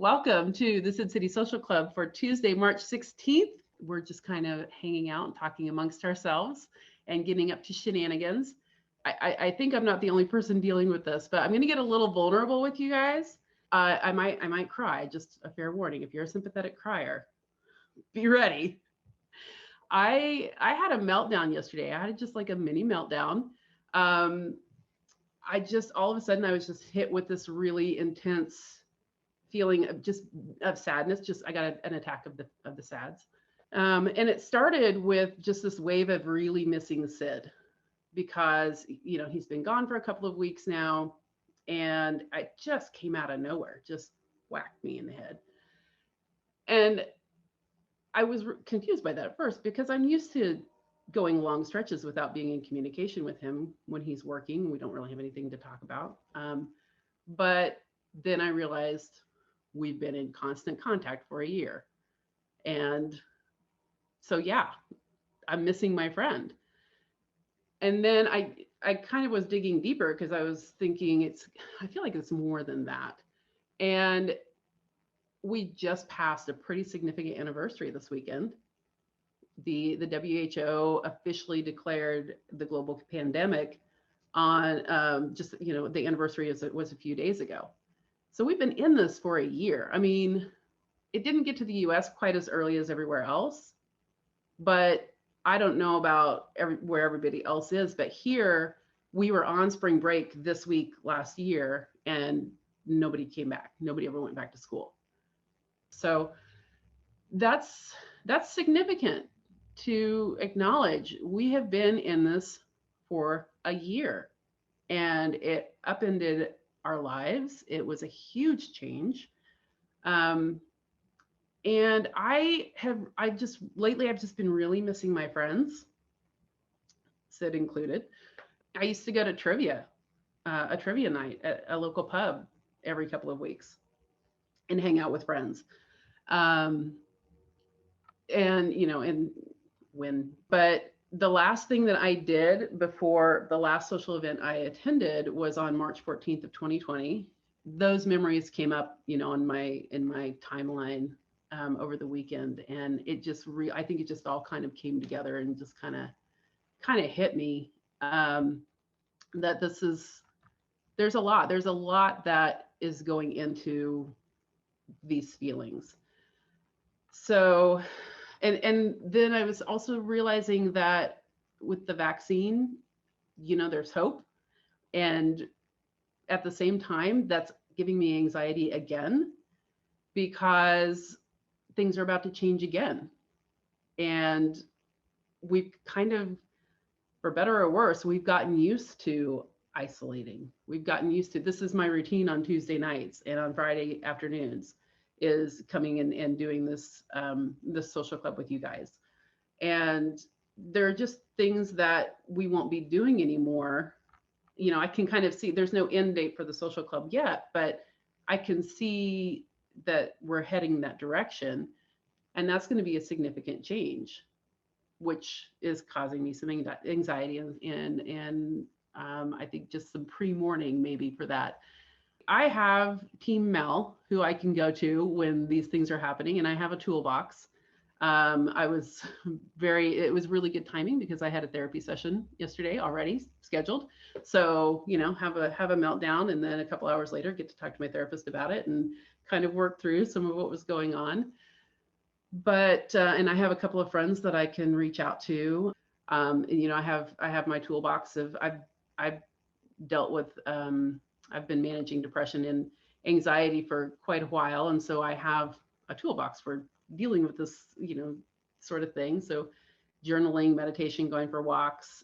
Welcome to the Sid City Social Club for Tuesday, March 16th. We're just kind of hanging out and talking amongst ourselves and getting up to shenanigans. I think I'm not the only person dealing with this, but I'm going to get a little vulnerable with you guys. I might cry. Just a fair warning. If you're a sympathetic crier, be ready. I had a meltdown yesterday. I had just like a mini meltdown. Um, I just all of a sudden I was just hit with this really intense feeling of sadness. Just I got an attack of the sads, and it started with just this wave of really missing Sid because he's been gone for a couple of weeks now, and I just came out of nowhere, just whacked me in the head, and I was confused by that at first because I'm used to going long stretches without being in communication with him when he's working. We don't really have anything to talk about, but then I realized we've been in constant contact for a year. And so, yeah, I'm missing my friend. And then I kind of was digging deeper because I was thinking I feel like it's more than that. And we just passed a pretty significant anniversary this weekend. The WHO officially declared the global pandemic on the anniversary was a few days ago. So we've been in this for a year. I mean, it didn't get to the US quite as early as everywhere else, but I don't know about where everybody else is, but here we were on spring break this week last year and nobody came back. Nobody ever went back to school. So that's significant to acknowledge. We have been in this for a year and it upended our lives. It was a huge change. And I've just been really missing my friends, Sid included. I used to go to a trivia night at a local pub every couple of weeks and hang out with friends. But the last thing that I did before the last social event I attended was on March 14th of 2020. Those memories came up, in my timeline over the weekend, and it just I think it just all kind of came together and just kind of hit me that there's a lot that is going into these feelings. So, and then I was also realizing that with the vaccine, there's hope. And at the same time, that's giving me anxiety again because things are about to change again. And we've kind of, for better or worse, we've gotten used to isolating. We've gotten used to, this is my routine on Tuesday nights and on Friday afternoons, is coming in and doing this social club with you guys. And there are just things that we won't be doing anymore. I can kind of see there's no end date for the social club yet, but I can see that we're heading that direction. And that's going to be a significant change, which is causing me some anxiety and I think just some pre-warning maybe for that. I have Team Mel, who I can go to when these things are happening, and I have a toolbox. It was really good timing because I had a therapy session yesterday already scheduled. So, have a meltdown, and then a couple hours later get to talk to my therapist about it and kind of work through some of what was going on. But and I have a couple of friends that I can reach out to. I have my toolbox of I've dealt with. I've been managing depression and anxiety for quite a while. And so I have a toolbox for dealing with this, sort of thing. So journaling, meditation, going for walks,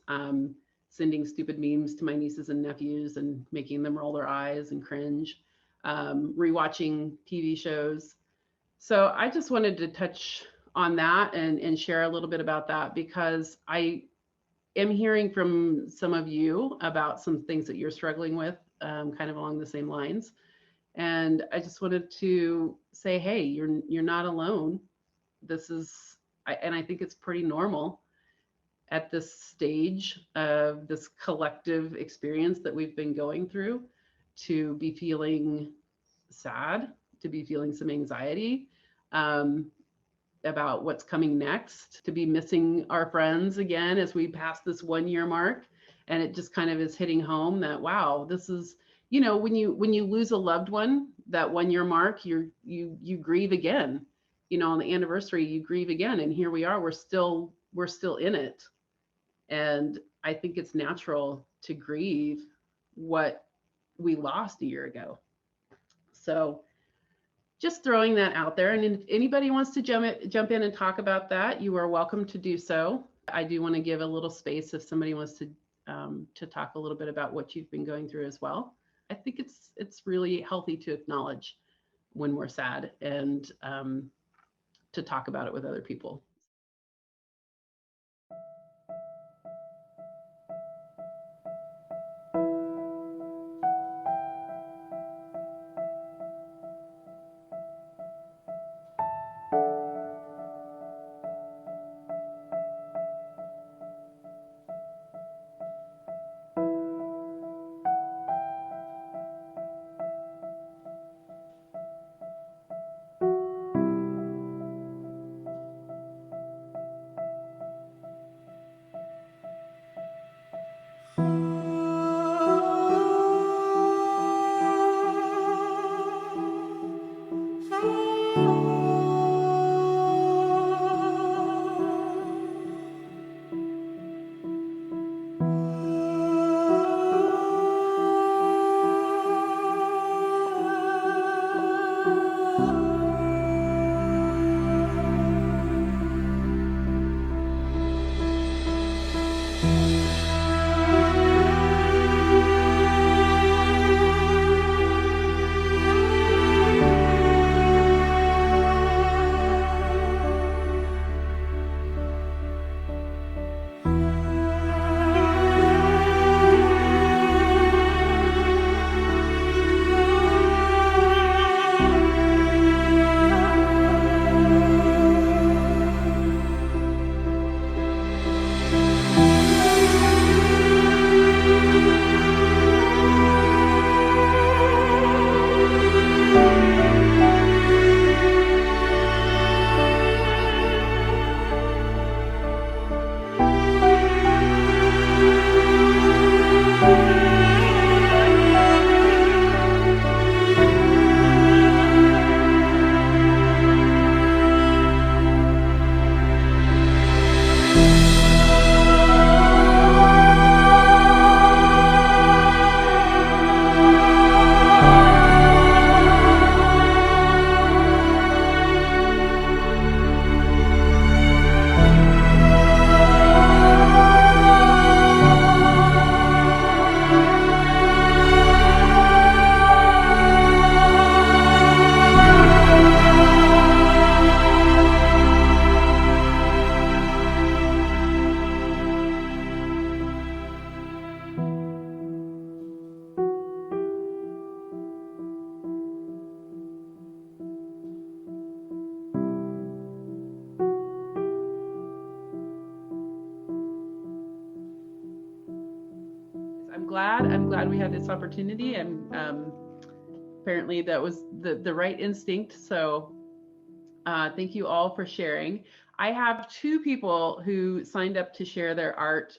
sending stupid memes to my nieces and nephews and making them roll their eyes and cringe, rewatching TV shows. So I just wanted to touch on that and share a little bit about that because I am hearing from some of you about some things that you're struggling with. Kind of along the same lines. And I just wanted to say, hey, you're not alone. I think it's pretty normal at this stage of this collective experience that we've been going through to be feeling sad, to be feeling some anxiety about what's coming next, to be missing our friends again as we pass this 1 year mark. And it just kind of is hitting home that, wow, this is, when you lose a loved one, that 1 year mark, you grieve again. On the anniversary, you grieve again. And here we are, we're still in it. And I think it's natural to grieve what we lost a year ago. So just throwing that out there. And if anybody wants to jump in and talk about that, you are welcome to do so. I do want to give a little space if somebody wants to talk a little bit about what you've been going through as well. I think it's really healthy to acknowledge when we're sad and to talk about it with other people. I'm glad we had this opportunity, and apparently that was the right instinct. So thank you all for sharing. I have 2 people who signed up to share their art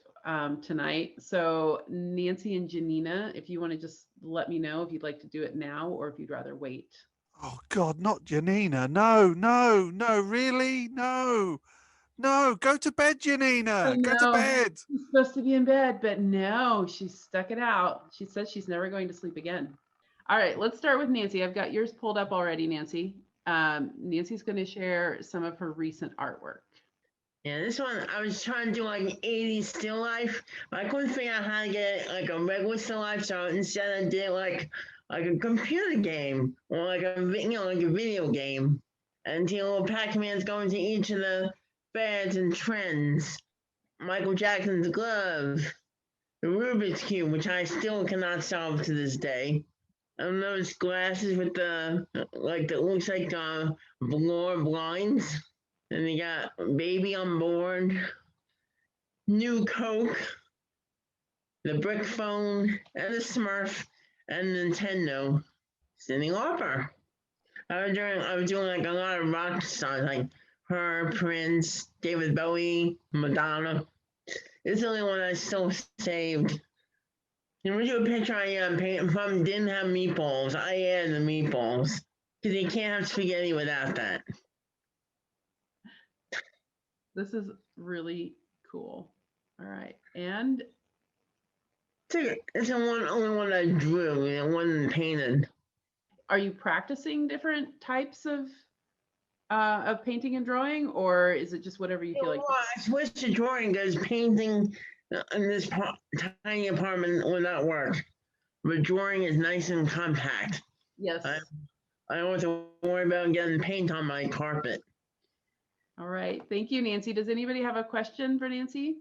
tonight. So Nancy and Janina, if you want to just let me know if you'd like to do it now or if you'd rather wait. Oh God, not Janina. No, really? No, go to bed, Janina. Go to bed. She's supposed to be in bed, but no, she stuck it out. She says she's never going to sleep again. All right, let's start with Nancy. I've got yours pulled up already, Nancy. Nancy's going to share some of her recent artwork. Yeah, this one, I was trying to do like an 80s still life, but I couldn't figure out how to get like a regular still life, so instead I did like a computer game or like a video game. And the little Pac-Man's going to each of the fads and trends. Michael Jackson's glove, the Rubik's Cube, which I still cannot solve to this day. And those glasses with that looks like velour blinds. And they got Baby on Board, New Coke, the Brick Phone, and the Smurf, and Nintendo. Cindy Lauper. I was doing like a lot of rock stars, like her, Prince, David Bowie, Madonna. It's the only one I still saved. The original picture I painted from didn't have meatballs. I added the meatballs because you can't have spaghetti without that. This is really cool. All right. And It's the only one I drew, and one painted. are you practicing different types of painting and drawing, or is it just whatever you feel like? I switched to drawing because painting in this tiny apartment will not work. But drawing is nice and compact. Yes. I don't have to worry about getting paint on my carpet. All right. Thank you, Nancy. Does anybody have a question for Nancy?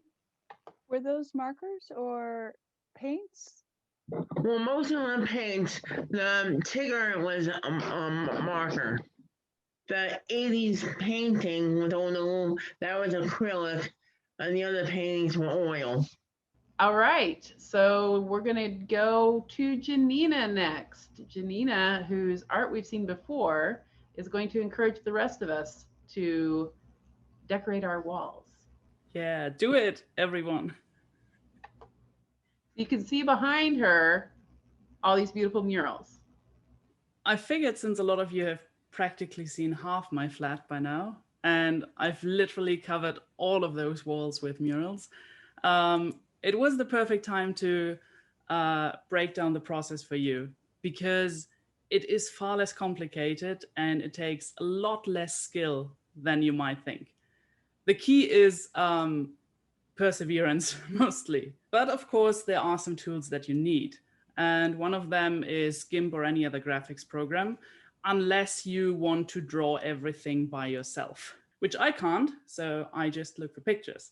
Were those markers or paints? Well, most of the paints, the Tigger was a marker. The 80s painting with all the little, that was acrylic, and the other paintings were oil. All right. So we're going to go to Janina next. Janina, whose art we've seen before, is going to encourage the rest of us to decorate our walls. Yeah, do it, everyone. You can see behind her all these beautiful murals. I figured since a lot of you have practically seen half my flat by now, and I've literally covered all of those walls with murals, it was the perfect time to break down the process for you, because it is far less complicated and it takes a lot less skill than you might think. The key is perseverance mostly. But of course, there are some tools that you need. And one of them is GIMP or any other graphics program, unless you want to draw everything by yourself, which I can't, so I just look for pictures.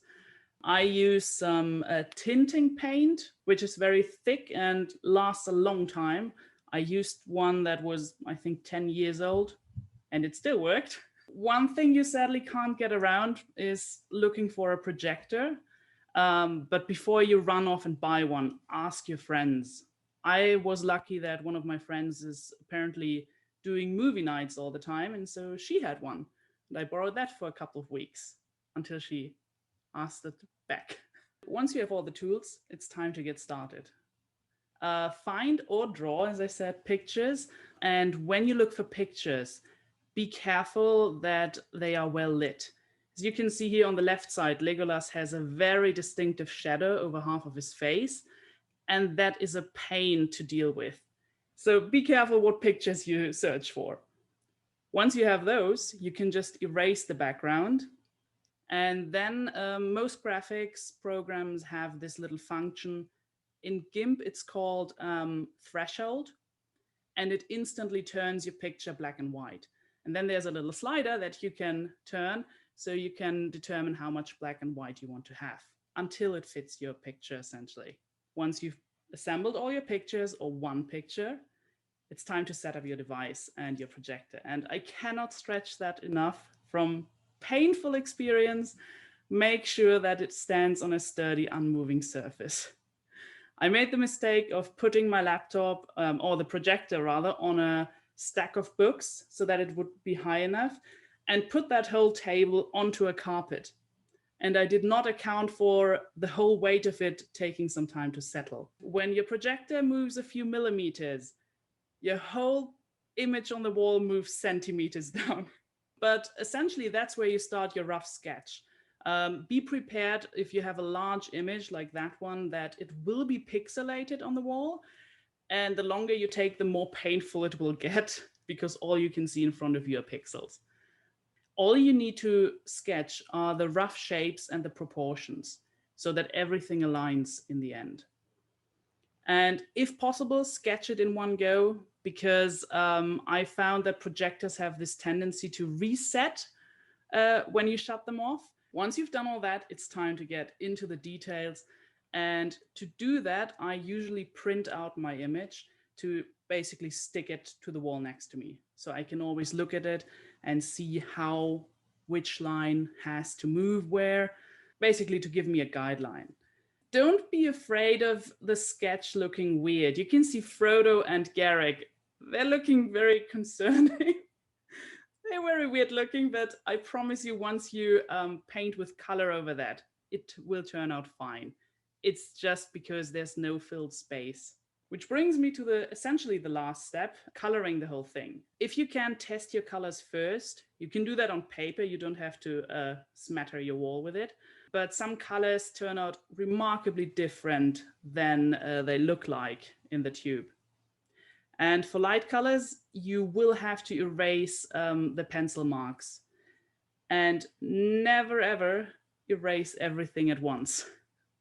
I use some tinting paint, which is very thick and lasts a long time. I used one that was, I think, 10 years old, and it still worked. One thing you sadly can't get around is looking for a projector. But before you run off and buy one, ask your friends. I was lucky that one of my friends is apparently doing movie nights all the time, and so she had one. And I borrowed that for a couple of weeks until she asked it back. Once you have all the tools, it's time to get started. Find or draw, as I said, pictures. And when you look for pictures, be careful that they are well lit. As you can see here on the left side, Legolas has a very distinctive shadow over half of his face, and that is a pain to deal with. So be careful what pictures you search for. Once you have those, you can just erase the background. And then most graphics programs have this little function. In GIMP, it's called threshold, and it instantly turns your picture black and white. And then there's a little slider that you can turn, so you can determine how much black and white you want to have until it fits your picture, essentially. Once you've assembled all your pictures or one picture, it's time to set up your device and your projector. And I cannot stretch that enough. From painful experience, make sure that it stands on a sturdy, unmoving surface. I made the mistake of putting my laptop, or the projector rather, on a stack of books so that it would be high enough, and put that whole table onto a carpet. And I did not account for the whole weight of it taking some time to settle. When your projector moves a few millimeters, your whole image on the wall moves centimeters down. But essentially, that's where you start your rough sketch. Be prepared if you have a large image like that one, that it will be pixelated on the wall. And the longer you take, the more painful it will get, because all you can see in front of you are pixels. All you need to sketch are the rough shapes and the proportions so that everything aligns in the end. And if possible, sketch it in one go, because I found that projectors have this tendency to reset when you shut them off. Once you've done all that, it's time to get into the details. And to do that, I usually print out my image to basically stick it to the wall next to me. So I can always look at it and see which line has to move where, basically to give me a guideline. Don't be afraid of the sketch looking weird. You can see Frodo and Garrick. They're looking very concerning. They're very weird looking, but I promise you, once you paint with color over that, it will turn out fine. It's just because there's no filled space. Which brings me to essentially the last step, coloring the whole thing. If you can test your colors first, you can do that on paper. You don't have to smatter your wall with it. But some colors turn out remarkably different than they look like in the tube. And for light colors, you will have to erase the pencil marks. And never ever erase everything at once,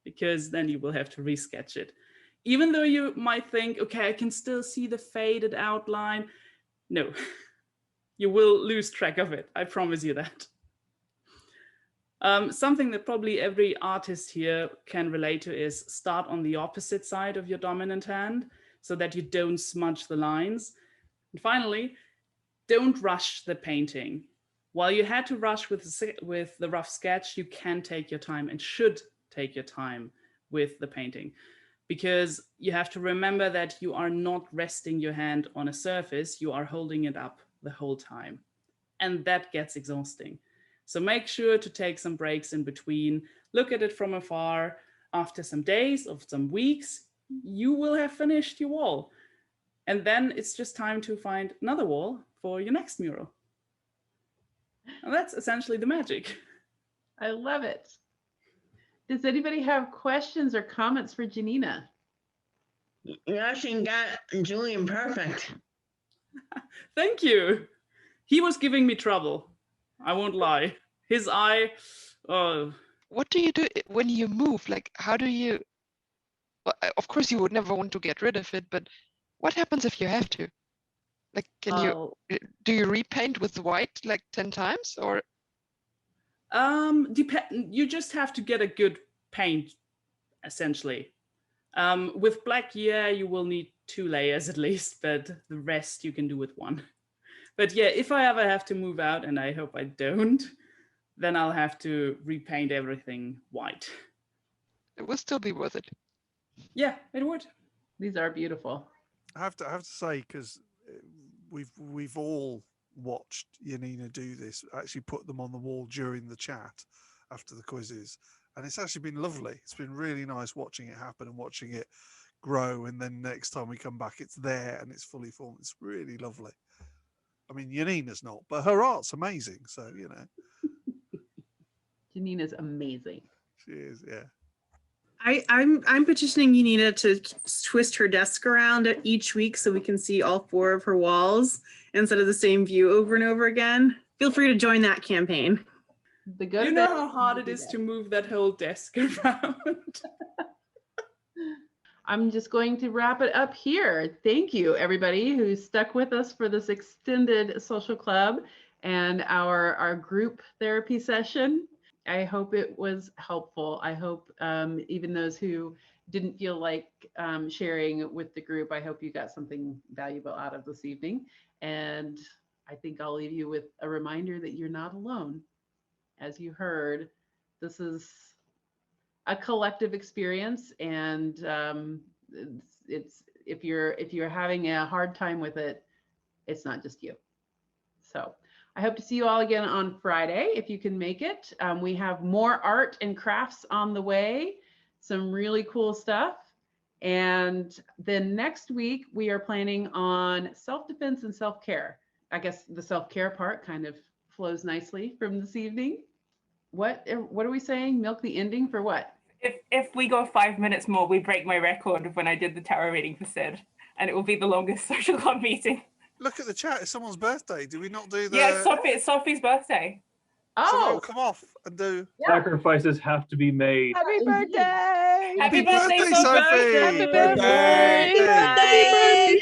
because then you will have to resketch it. Even though you might think, okay, I can still see the faded outline. No, you will lose track of it. I promise you that. Something that probably every artist here can relate to is start on the opposite side of your dominant hand so that you don't smudge the lines. And finally, don't rush the painting. While you had to rush with the rough sketch, you can take your time and should take your time with the painting. Because you have to remember that you are not resting your hand on a surface, you are holding it up the whole time. And that gets exhausting. So make sure to take some breaks in between, look at it from afar. After some days or some weeks, you will have finished your wall. And then it's just time to find another wall for your next mural. And that's essentially the magic. I love it. Does anybody have questions or comments for Janina? You actually got Julian perfect. Thank you. He was giving me trouble. I won't lie. His eye, oh. What do you do when you move? Like, how do you, well, of course you would never want to get rid of it, but what happens if you have to? Like, do you repaint with white like 10 times or? You just have to get a good paint, essentially. With black, yeah, you will need 2 layers at least, but the rest you can do with 1. But yeah, if I ever have to move out, and I hope I don't, then I'll have to repaint everything white. It will still be worth it. Yeah, it would. These are beautiful. I have to say, because we've all watched Janina do this, actually put them on the wall during the chat after the quizzes, and it's actually been lovely. It's been really nice watching it happen and watching it grow, and then next time we come back it's there and it's fully formed. It's really lovely. I mean, Janina's not, but her art's amazing, so you know. Janina's amazing. She is, yeah. I'm petitioning Janina to twist her desk around each week so we can see all 4 of her walls instead of the same view over and over again. Feel free to join that campaign. You know how hard it is to move that whole desk around. I'm just going to wrap it up here. Thank you, everybody who stuck with us for this extended social club and our group therapy session. I hope it was helpful. I hope even those who didn't feel like sharing with the group, I hope you got something valuable out of this evening. And I think I'll leave you with a reminder that you're not alone. As you heard, this is a collective experience, and it's if you're having a hard time with it, it's not just you. So I hope to see you all again on Friday if you can make it. We have more art and crafts on the way, some really cool stuff. And then next week we are planning on self-defense and self-care. I guess the self-care part kind of flows nicely from this evening. What are we saying? Milk the ending for what? If we go 5 minutes more, we break my record of when I did the tarot reading for Sid, and it will be the longest social club meeting. Look at the chat. It's someone's birthday. Do we not do the? Yeah, it's Sophie's birthday. Oh, so we'll come off and do. Yeah. Sacrifices have to be made. Happy birthday! Happy birthday, Sophie! Happy birthday!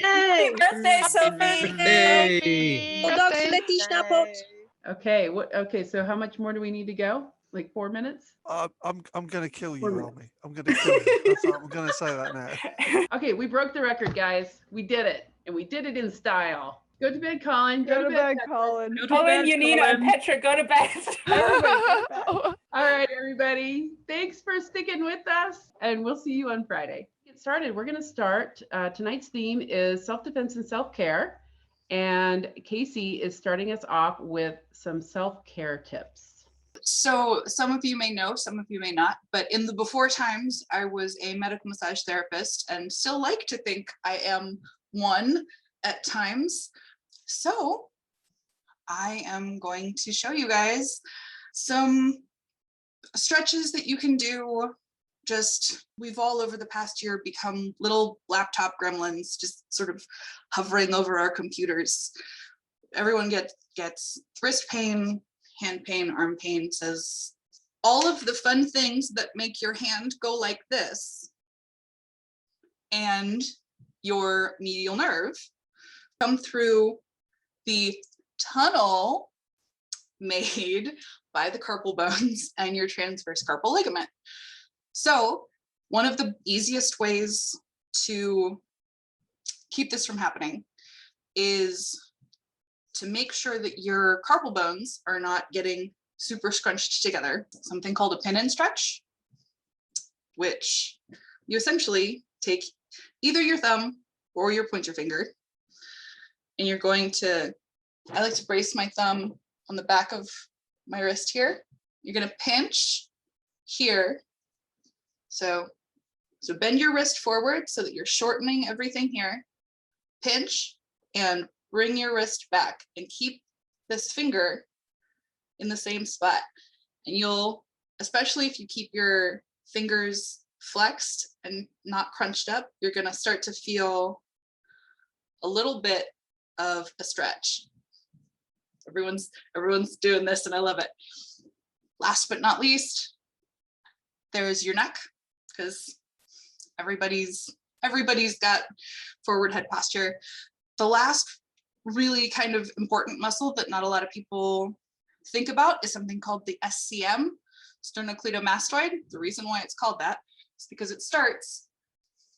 Happy birthday, Sophie! Okay. Okay. So how much more do we need to go? Like 4 minutes? I'm going to kill you, Romy. I'm going to kill you. That's what I'm going to say that now. Okay, we broke the record, guys. We did it, and we did it in style. Go to bed, Colin. Go to bed, Colin. Colin, Janina, and Petra, go to bed. All right, everybody. Thanks for sticking with us, and we'll see you on Friday. Get started. We're going to start. Tonight's theme is self-defense and self-care. And Casey is starting us off with some self-care tips. So some of you may know, some of you may not, but in the before times, I was a medical massage therapist and still like to think I am one at times. So I am going to show you guys some stretches that you can do. Just, we've all over the past year become little laptop gremlins, just sort of hovering over our computers. Everyone gets wrist pain, hand pain, arm pain, says all of the fun things that make your hand go like this and your medial nerve come through the tunnel made by the carpal bones and your transverse carpal ligament. So one of the easiest ways to keep this from happening is to make sure that your carpal bones are not getting super scrunched together. Something called a pin and stretch, which you essentially take either your thumb or your pointer finger, and you're going to, I like to brace my thumb on the back of my wrist here. You're going to pinch here. So bend your wrist forward so that you're shortening everything here. Pinch and bring your wrist back and keep this finger in the same spot. And you'll, especially if you keep your fingers flexed and not crunched up, you're going to start to feel a little bit of a stretch. Everyone's doing this and I love it. Last but not least, there's your neck, because everybody's got forward head posture. The last really kind of important muscle that not a lot of people think about is something called the SCM, sternocleidomastoid. The reason why it's called that is because it starts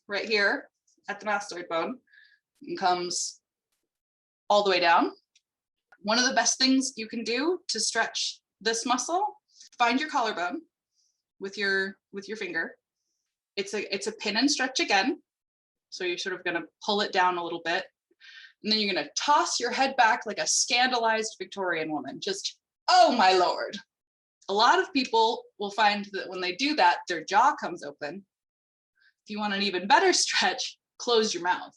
right here at the mastoid bone and comes all the way down. One of the best things you can do to stretch this muscle, find your collarbone with your finger. It's a pin and stretch again. So you're sort of going to pull it down a little bit. And then you're going to toss your head back like a scandalized Victorian woman. Just, oh my Lord. A lot of people will find that when they do that, their jaw comes open. If you want an even better stretch, close your mouth.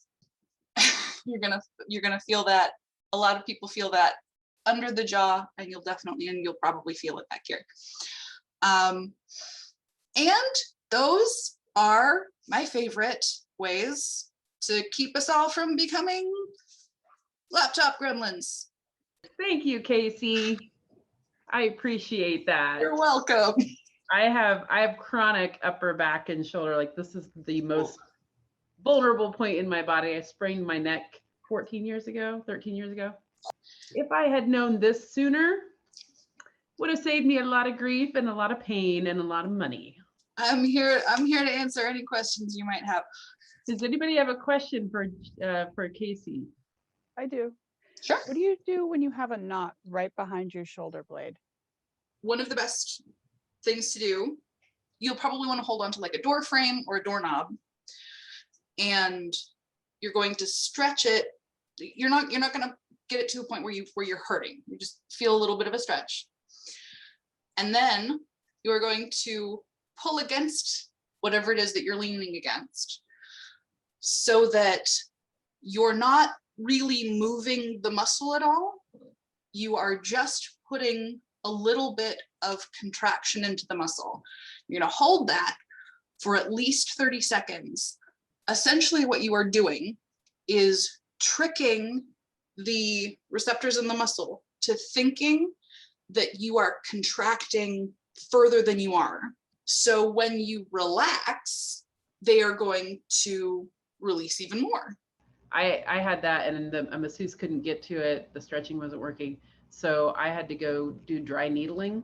You're gonna feel that. A lot of people feel that under the jaw, and you'll probably feel it back here. And those are my favorite ways to keep us all from becoming laptop gremlins. Thank you, Casey. I appreciate that. You're welcome. I have chronic upper back and shoulder. Like, this is the most vulnerable point in my body. I sprained my neck 13 years ago. If I had known this sooner, would have saved me a lot of grief and a lot of pain and a lot of money. I'm here to answer any questions you might have. Does anybody have a question for Casey? I do. Sure. What do you do when you have a knot right behind your shoulder blade? One of the best things to do, you'll probably want to hold on to like a door frame or a doorknob, and you're going to stretch it. You're not going to get it to a point where you're hurting. You just feel a little bit of a stretch. And then you are going to pull against whatever it is that you're leaning against, so that you're not really moving the muscle at all. You are just putting a little bit of contraction into the muscle. You're going to hold that for at least 30 seconds. Essentially what you are doing is tricking the receptors in the muscle to thinking that you are contracting further than you are. So when you relax, they are going to release even more. I had that, and the masseuse couldn't get to it. The stretching wasn't working. So I had to go do dry needling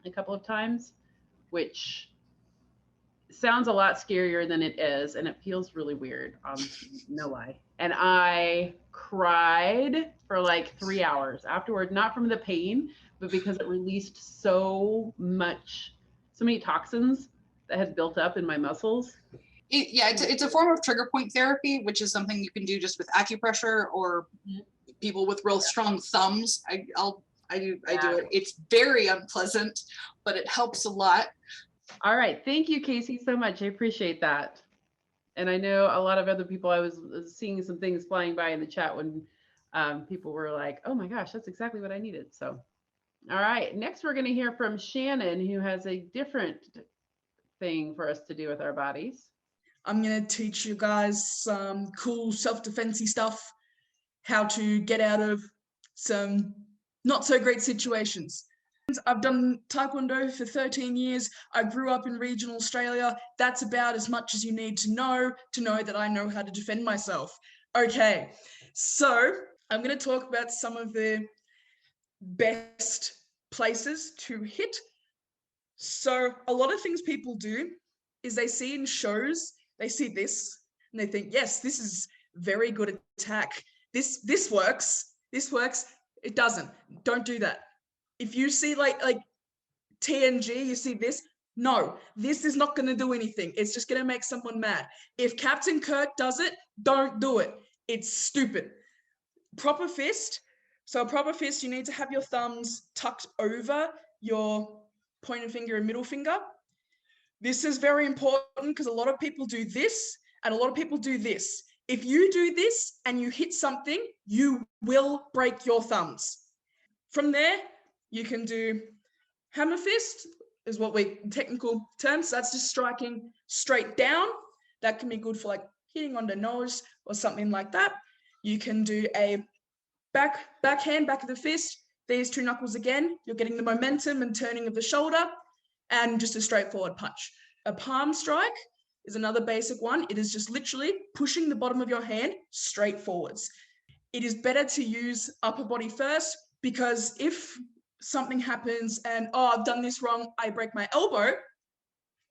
a couple of times, which sounds a lot scarier than it is, and it feels really weird, no lie. And I cried for like 3 hours afterward, not from the pain, but because it released so many toxins that had built up in my muscles. It's a form of trigger point therapy, which is something you can do just with acupressure or people with real strong thumbs. I do it. It's very unpleasant, but it helps a lot. All right. Thank you, Casey, so much. I appreciate that. And I know a lot of other people, I was seeing some things flying by in the chat when people were like, oh my gosh, that's exactly what I needed. So, all right. Next, we're going to hear from Shannon, who has a different thing for us to do with our bodies. I'm going to teach you guys some cool self-defense-y stuff, how to get out of some not so great situations. I've done Taekwondo for 13 years. I grew up in regional Australia. That's about as much as you need to know that I know how to defend myself. Okay, so I'm going to talk about some of the best places to hit. So a lot of things people do is they see in shows, they see this and they think, yes, this is very good attack. This works. This works. It doesn't. Don't do that. If you see like TNG, you see this. No, this is not going to do anything. It's just going to make someone mad. If Captain Kirk does it, don't do it. It's stupid. Proper fist. So a proper fist, you need to have your thumbs tucked over your pointer finger and middle finger. This is very important because a lot of people do this and a lot of people do this. If you do this and you hit something, you will break your thumbs. From there, you can do hammer fist, is what we technical terms. That's just striking straight down. That can be good for like hitting on the nose or something like that. You can do a backhand, back of the fist. These two knuckles again. You're getting the momentum and turning of the shoulder, and just a straightforward punch. A palm strike is another basic one. It is just literally pushing the bottom of your hand straight forwards. It is better to use upper body first, because if something happens and, oh, I've done this wrong, I break my elbow,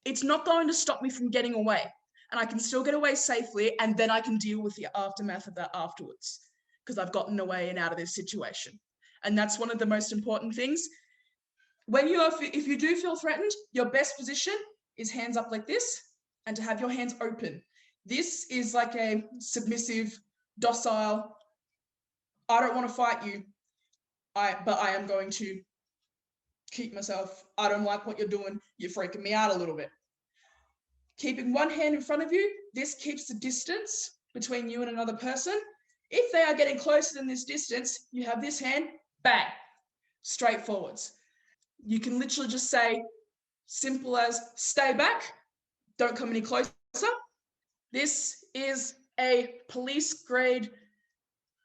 it's not going to stop me from getting away. And I can still get away safely, and then I can deal with the aftermath of that afterwards, because I've gotten away and out of this situation. And that's one of the most important things. When if you do feel threatened, your best position is hands up like this, and to have your hands open. This is like a submissive, docile, I don't want to fight you, but I am going to keep myself. I don't like what you're doing. You're freaking me out a little bit. Keeping one hand in front of you, this keeps the distance between you and another person. If they are getting closer than this distance, you have this hand, bang, straight forwards. You can literally just say, simple as stay back, don't come any closer. This is a police grade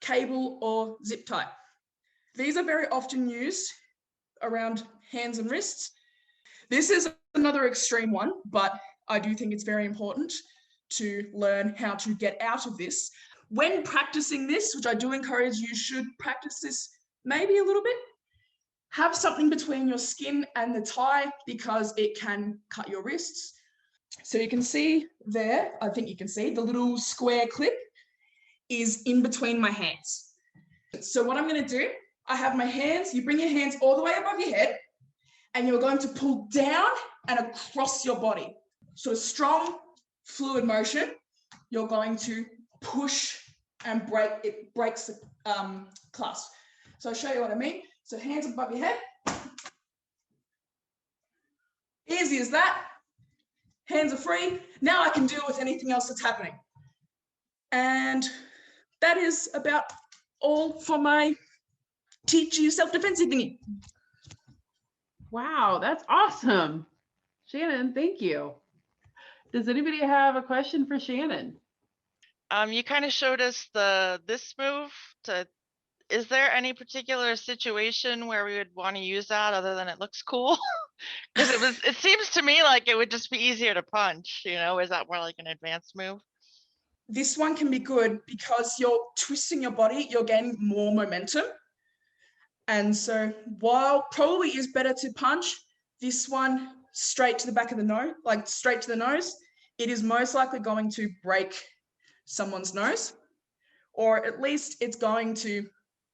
cable or zip tie. These are very often used around hands and wrists. This is another extreme one, but I do think it's very important to learn how to get out of this. When practicing this, which I do encourage, you should practice this maybe a little bit, have something between your skin and the tie, because it can cut your wrists. So you can see there, I think you can see the little square clip is in between my hands. So what I'm going to do, I have my hands, you bring your hands all the way above your head, and you're going to pull down and across your body. So a strong fluid motion, you're going to push and break, it breaks the clasp. So I'll show you what I mean. So hands above your head. Easy as that. Hands are free. Now I can deal with anything else that's happening. And that is about all for my teach you self-defense thingy. Wow, that's awesome. Shannon, thank you. Does anybody have a question for Shannon? You kind of showed us this move. Is there any particular situation where we would want to use that other than it looks cool? Because it seems to me like it would just be easier to punch, you know? Is that more like an advanced move? This one can be good because you're twisting your body, you're gaining more momentum. And so while probably is better to punch, this one straight to the back of the nose, like straight to the nose, it is most likely going to break someone's nose, or at least it's going to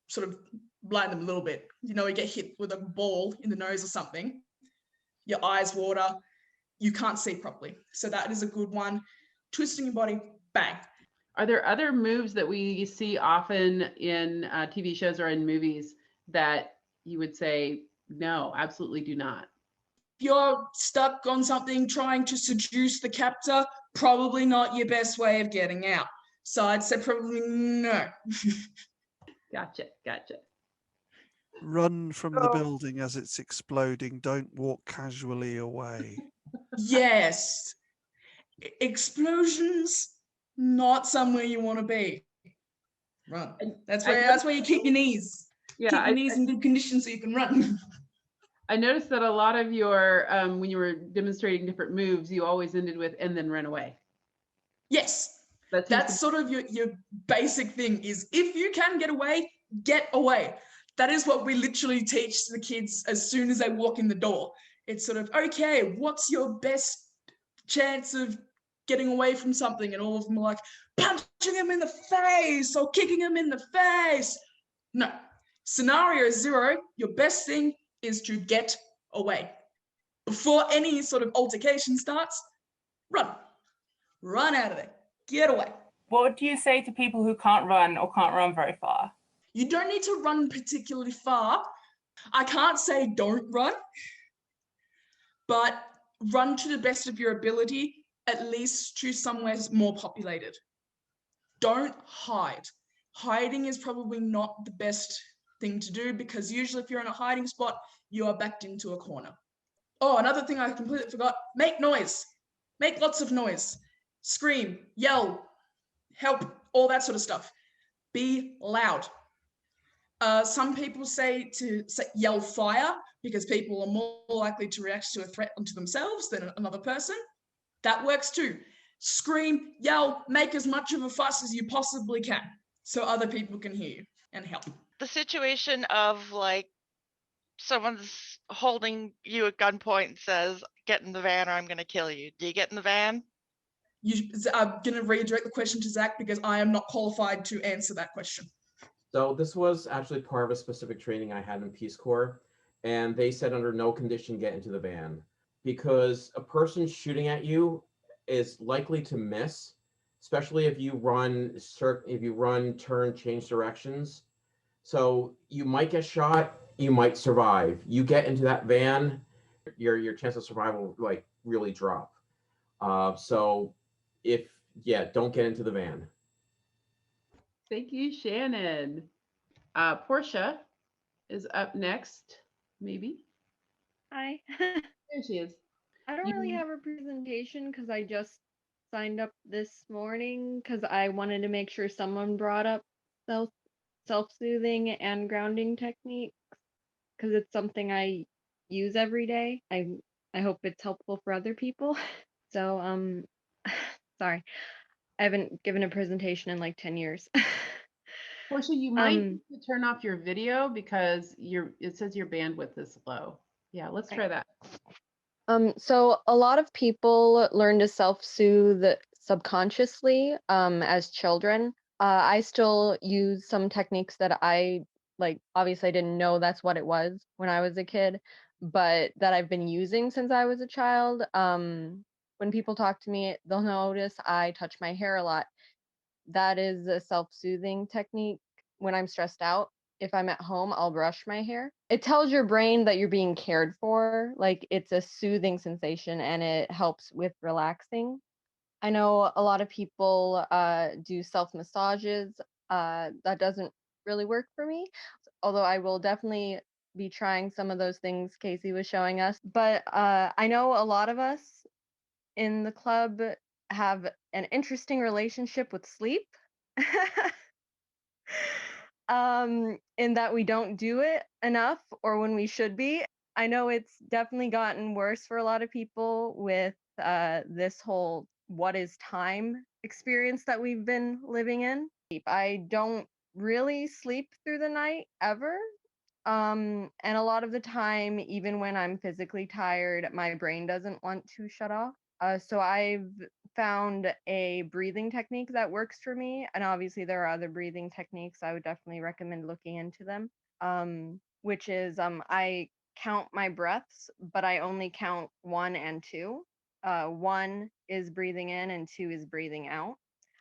sort of blind them a little bit. You know, you get hit with a ball in the nose or something, your eyes water, you can't see properly. So that is a good one. twisting your body, bang. Are there other moves that we see often in TV shows or in movies that you would say, no, absolutely do not? If you're stuck on something trying to seduce the captor, probably not your best way of getting out. So I'd say probably no. Gotcha. Run from the building as it's exploding. Don't walk casually away. Yes. Explosions, not somewhere you want to be. Run. That's where you keep your knees. Yeah, keep your knees in good condition so you can run. I noticed that a lot of your, when you were demonstrating different moves, you always ended with, and then run away. Yes. That's sort of your basic thing is if you can get away, get away. That is what we literally teach the kids as soon as they walk in the door. It's sort of, okay, what's your best chance of getting away from something? And all of them are like, punching him in the face or kicking him in the face. No. Scenario 0, your best thing is to get away. Before any sort of altercation starts, run. Run out of there. Get away. What do you say to people who can't run or can't run very far? You don't need to run particularly far. I can't say don't run, but run to the best of your ability, at least to somewhere more populated. Don't hide. Hiding is probably not the best thing to do because usually if you're in a hiding spot, you are backed into a corner. Oh, another thing I completely forgot, make noise. Make lots of noise. Scream, yell, help, all that sort of stuff. Be loud. Some people say to yell fire because people are more likely to react to a threat unto themselves than another person. That works too. Scream, yell, make as much of a fuss as you possibly can so other people can hear you and help. The situation of like someone's holding you at gunpoint and says, get in the van or I'm going to kill you. Do you get in the van? I'm going to redirect the question to Zach because I am not qualified to answer that question. So this was actually part of a specific training I had in Peace Corps, and they said under no condition get into the van because a person shooting at you is likely to miss, especially if you run, turn, change directions. So you might get shot, you might survive. You get into that van, your chance of survival like really drop. So don't get into the van. Thank you, Shannon. Portia is up next, maybe. Hi. There she is. I don't really have a presentation because I just signed up this morning because I wanted to make sure someone brought up self-soothing and grounding techniques because it's something I use every day. I hope it's helpful for other people. So sorry. I haven't given a presentation in like 10 years. Portia, you might need to turn off your video because it says your bandwidth is low. Yeah, let's try that. So a lot of people learn to self-soothe subconsciously as children. I still use some techniques that I like. Obviously, I didn't know that's what it was when I was a kid, but that I've been using since I was a child. When people talk to me, they'll notice I touch my hair a lot. That is a self-soothing technique. When I'm stressed out, if I'm at home, I'll brush my hair. It tells your brain that you're being cared for, like it's a soothing sensation and it helps with relaxing. I know a lot of people do self-massages. That doesn't really work for me, although I will definitely be trying some of those things Casey was showing us. But I know a lot of us in the club have an interesting relationship with sleep. In that we don't do it enough or when we should be. I know it's definitely gotten worse for a lot of people with this whole what is time experience that we've been living in. I don't really sleep through the night ever. And a lot of the time, even when I'm physically tired, my brain doesn't want to shut off. So I've found a breathing technique that works for me. And obviously there are other breathing techniques. I would definitely recommend looking into them. Which is I count my breaths, but I only count 1 and 2. 1 is breathing in and 2 is breathing out.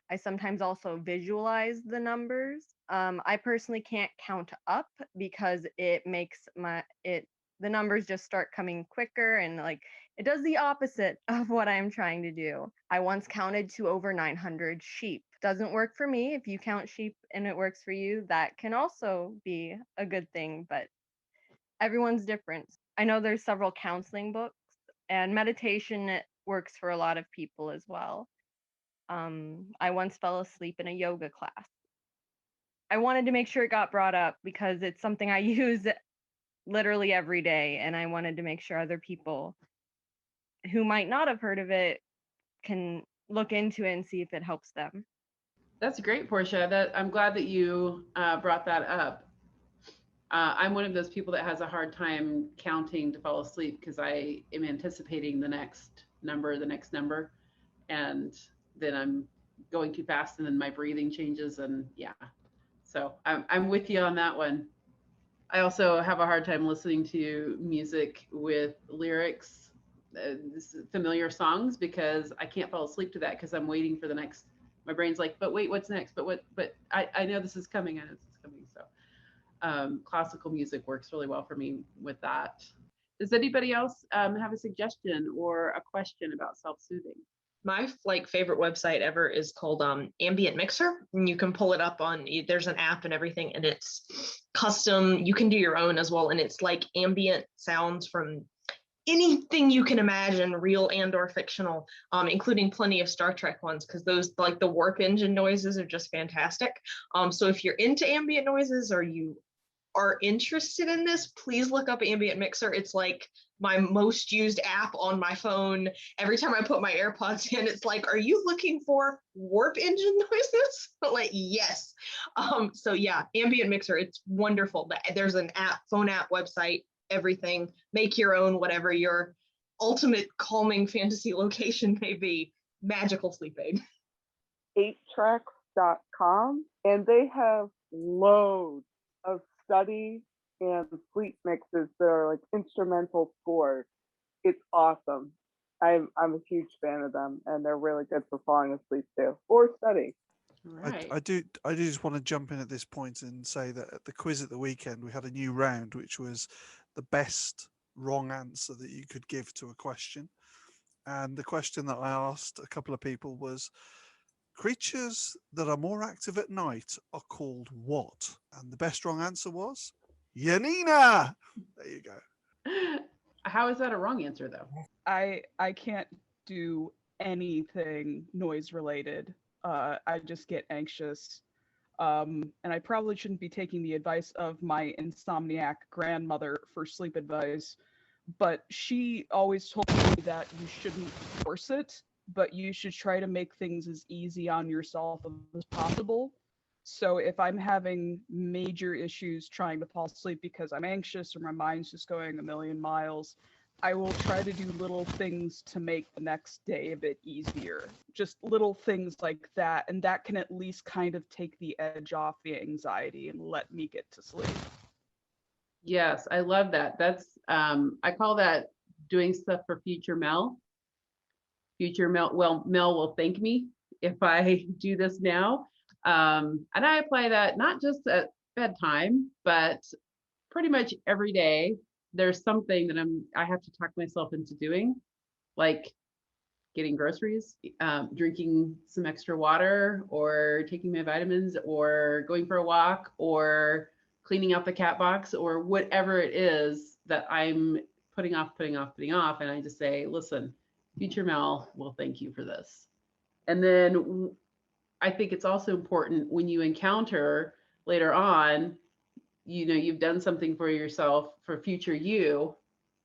I sometimes also visualize the numbers. I personally can't count up because it makes the numbers just start coming quicker, and like it does the opposite of what I'm trying to do. I once counted to over 900 sheep. Doesn't work for me. If you count sheep and it works for you, that can also be a good thing, but everyone's different. I know there's several counseling books, and meditation works for a lot of people as well. I once fell asleep in a yoga class. I wanted to make sure it got brought up because it's something I use literally every day, and I wanted to make sure other people who might not have heard of it can look into it and see if it helps them. That's great, Portia. I'm glad that you brought that up. I'm one of those people that has a hard time counting to fall asleep because I am anticipating the next number, and then I'm going too fast, and then my breathing changes, and yeah. So I'm with you on that one. I also have a hard time listening to music with lyrics, familiar songs, because I can't fall asleep to that because I'm waiting for the next. My brain's like, but wait, what's next? But I know this is coming. I know this is coming. So classical music works really well for me with that. Does anybody else have a suggestion or a question about self-soothing? My favorite website ever is called Ambient Mixer, and you can pull it up on, there's an app and everything, and it's custom. You can do your own as well, and it's like ambient sounds from anything you can imagine, real and or fictional, including plenty of Star Trek ones, because those, like the warp engine noises, are just fantastic. So if you're into ambient noises or you are interested in this, please look up Ambient Mixer. It's like my most used app on my phone. Every time I put my AirPods in, it's like, are you looking for warp engine noises? Like, yes. So yeah, Ambient Mixer, it's wonderful. There's an app, phone app, website, everything. Make your own, whatever your ultimate calming fantasy location may be. Magical sleep aid. 8tracks.com, and they have loads of study and sleep mixes that are like instrumental scores. It's awesome. I'm a huge fan of them, and they're really good for falling asleep too, or study. Right. I do just want to jump in at this point and say that at the quiz at the weekend, we had a new round, which was the best wrong answer that you could give to a question. And the question that I asked a couple of people was, creatures that are more active at night are called what? And the best wrong answer was Yanina. There you go. How is that a wrong answer, though? I can't do anything noise related. I just get anxious. And I probably shouldn't be taking the advice of my insomniac grandmother for sleep advice, but she always told me that you shouldn't force it, but you should try to make things as easy on yourself as possible. So if I'm having major issues trying to fall asleep because I'm anxious or my mind's just going a million miles, I will try to do little things to make the next day a bit easier. Just little things like that, and that can at least kind of take the edge off the anxiety and let me get to sleep. Yes, I love that. That's I call that doing stuff for future Mel. Future Mel, well, Mel will thank me if I do this now. And I apply that not just at bedtime, but pretty much every day. There's something that I have to talk myself into doing, like getting groceries, drinking some extra water, or taking my vitamins, or going for a walk, or cleaning out the cat box, or whatever it is that I'm putting off. And I just say, listen, future Mel will thank you for this. And then I think it's also important when you encounter later on, you've done something for yourself for future you,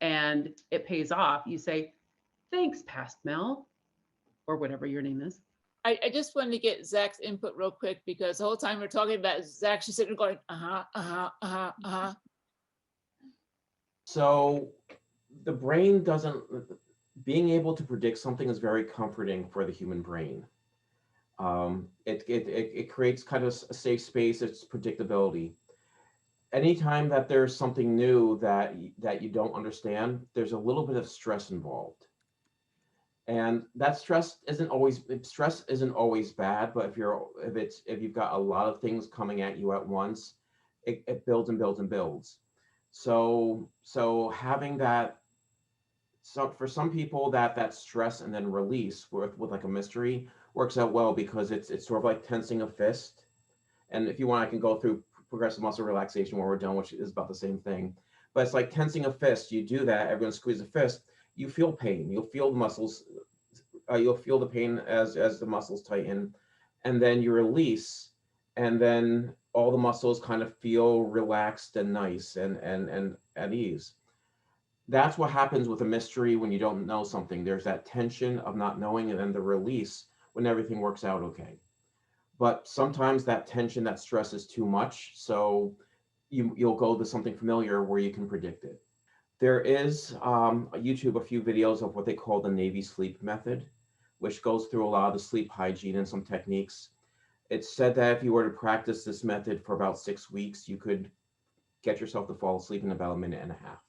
and it pays off. You say, thanks, past Mel, or whatever your name is. I just wanted to get Zach's input real quick, because the whole time we're talking about it, Zach's just sitting there going, So the brain doesn't, being able to predict something is very comforting for the human brain. It creates kind of a safe space, it's predictability. Anytime that there's something new that you don't understand, there's a little bit of stress involved. And that stress isn't always bad, but if you've got a lot of things coming at you at once, it builds and builds and builds. So having that, so for some people that stress and then release with like a mystery works out well, because it's sort of like tensing a fist. And if you want, I can go through progressive muscle relaxation when we're done, which is about the same thing. But it's like tensing a fist. You do that, everyone squeeze a fist, you feel pain. You'll feel the muscles, you'll feel the pain as the muscles tighten, and then you release, and then all the muscles kind of feel relaxed and nice and at ease. That's what happens with a mystery when you don't know something. There's that tension of not knowing, and then the release when everything works out okay. But sometimes that tension, that stress is too much, so you'll go to something familiar where you can predict it. There is YouTube, a few videos of what they call the Navy sleep method, which goes through a lot of the sleep hygiene and some techniques. It's said that if you were to practice this method for about 6 weeks, you could get yourself to fall asleep in about a minute and a half.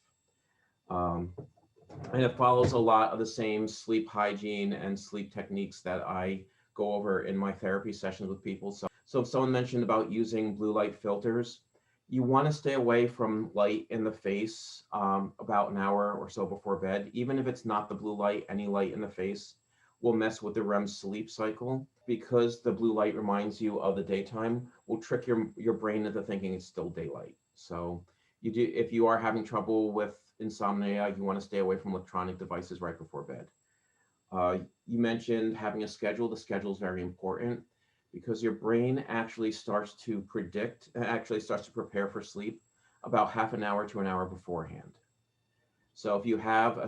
And it follows a lot of the same sleep hygiene and sleep techniques that I go over in my therapy sessions with people. So if someone mentioned about using blue light filters, you want to stay away from light in the face about an hour or so before bed. Even if it's not the blue light, any light in the face will mess with the REM sleep cycle, because the blue light reminds you of the daytime, will trick your brain into thinking it's still daylight. So if you are having trouble with insomnia, you want to stay away from electronic devices right before bed. You mentioned having a schedule. The schedule is very important, because your brain actually starts to prepare for sleep about half an hour to an hour beforehand. So if you go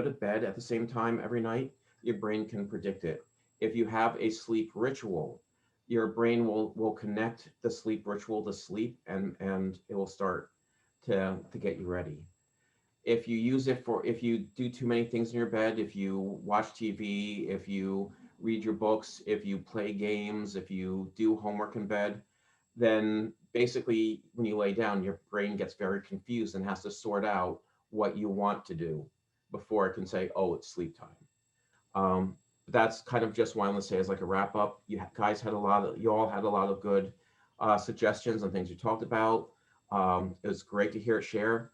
to bed at the same time every night, your brain can predict it. If you have a sleep ritual, your brain will connect the sleep ritual to sleep, and it will start to get you ready. If you do too many things in your bed, if you watch TV, if you read your books, if you play games, if you do homework in bed, then basically when you lay down, your brain gets very confused and has to sort out what you want to do before it can say, oh, it's sleep time. That's kind of just what I want to say as like a wrap up. You all had a lot of good suggestions and things you talked about. It was great to hear it share.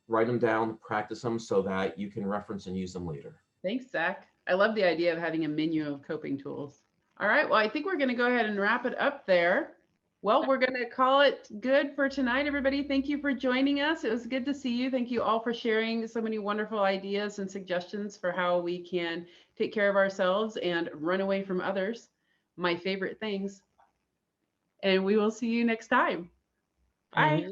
Write them down, practice them so that you can reference and use them later. Thanks, Zach. I love the idea of having a menu of coping tools. All right, well, I think we're going to go ahead and wrap it up there. Well, we're going to call it good for tonight, everybody. Thank you for joining us. It was good to see you. Thank you all for sharing so many wonderful ideas and suggestions for how we can take care of ourselves and run away from others, my favorite things. And we will see you next time. Bye.